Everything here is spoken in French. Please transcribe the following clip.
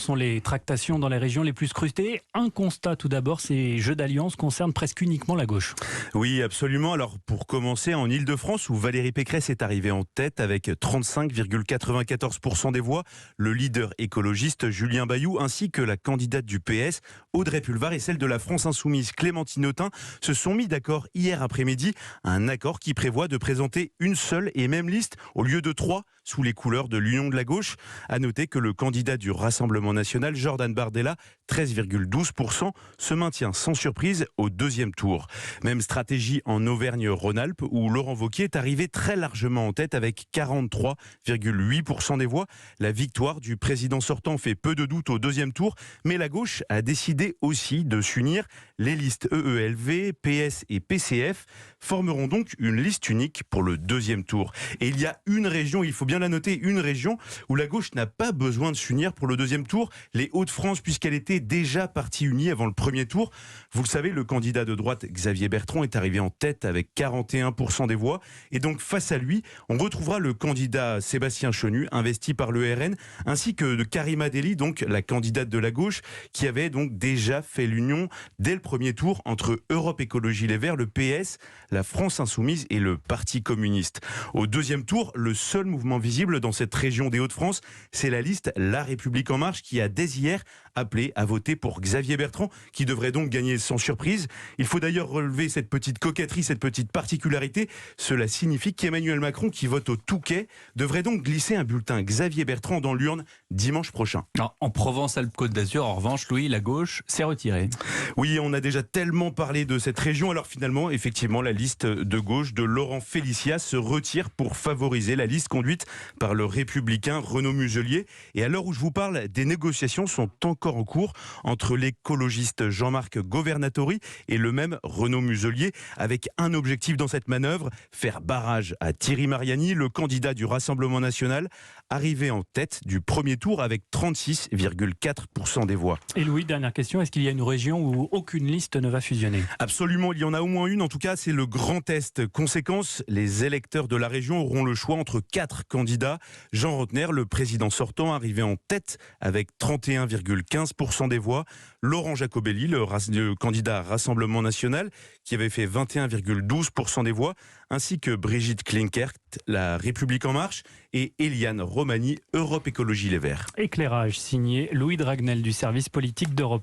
Sont les tractations dans les régions les plus scrutées. Un constat tout d'abord, ces jeux d'alliance concernent presque uniquement la gauche. Oui, absolument. Alors pour commencer, en Ile-de-France, où Valérie Pécresse est arrivée en tête avec 35,94% des voix, le leader écologiste Julien Bayou ainsi que la candidate du PS, Audrey Pulvar, et celle de la France Insoumise, Clémentine Autain, se sont mis d'accord hier après-midi. Un accord qui prévoit de présenter une seule et même liste au lieu de 3 sous les couleurs de l'Union de la gauche. À noter que le candidat du Rassemblement national, Jordan Bardella, 13,12%, se maintient sans surprise au deuxième tour. Même stratégie en Auvergne-Rhône-Alpes, où Laurent Wauquiez est arrivé très largement en tête avec 43,8% des voix. La victoire du président sortant fait peu de doute au deuxième tour, mais la gauche a décidé aussi de s'unir. Les listes EELV, PS et PCF formeront donc une liste unique pour le deuxième tour. Et il y a une région, il faut bien la noter, une région où la gauche n'a pas besoin de s'unir pour le deuxième tour, les Hauts-de-France, puisqu'elle était déjà partie unie avant le premier tour. Vous le savez, le candidat de droite Xavier Bertrand est arrivé en tête avec 41% des voix. Et donc face à lui, on retrouvera le candidat Sébastien Chenu, investi par le RN, ainsi que de Karima Delli, donc la candidate de la gauche, qui avait donc déjà fait l'union dès le premier tour entre Europe Écologie Les Verts, le PS, la France Insoumise et le Parti communiste. Au deuxième tour, le seul mouvement visible dans cette région des Hauts-de-France, c'est la liste La République En Marche qui a dès hier appelé à voter pour Xavier Bertrand, qui devrait donc gagner sans surprise. Il faut d'ailleurs relever cette petite coquetterie, cette petite particularité. Cela signifie qu'Emmanuel Macron, qui vote au Touquet, devrait donc glisser un bulletin Xavier Bertrand dans l'urne dimanche prochain. Alors, en Provence-Alpes-Côte d'Azur, en revanche, Louis, la gauche s'est retirée. Oui, on a déjà tellement parlé de cette région. Alors finalement, effectivement, la liste de gauche de Laurent Félicia se retire pour favoriser la liste conduite par le républicain Renaud Muselier. Et à l'heure où je vous parle, des négociations sont encore en cours entre l'écologiste Jean-Marc Governatori et le même Renaud Muselier, avec un objectif dans cette manœuvre, faire barrage à Thierry Mariani, le candidat du Rassemblement national, arrivé en tête du premier tour avec 36,4% des voix. Et Louis, dernière question, est-ce qu'il y a une région où aucune liste ne va fusionner? Absolument, il y en a au moins une, en tout cas c'est le Grand Est. Conséquence, les électeurs de la région auront le choix entre 4 candidats. Jean Rotner, le président sortant, arrivé en tête avec 31,15% des voix. Laurent Jacobelli, le candidat Rassemblement national, qui avait fait 21,12% des voix, ainsi que Brigitte Klinkert, la République En Marche, et Eliane Romani, Europe Écologie Les Verts. Éclairage signé Louis Dragnel du service politique d'Europe.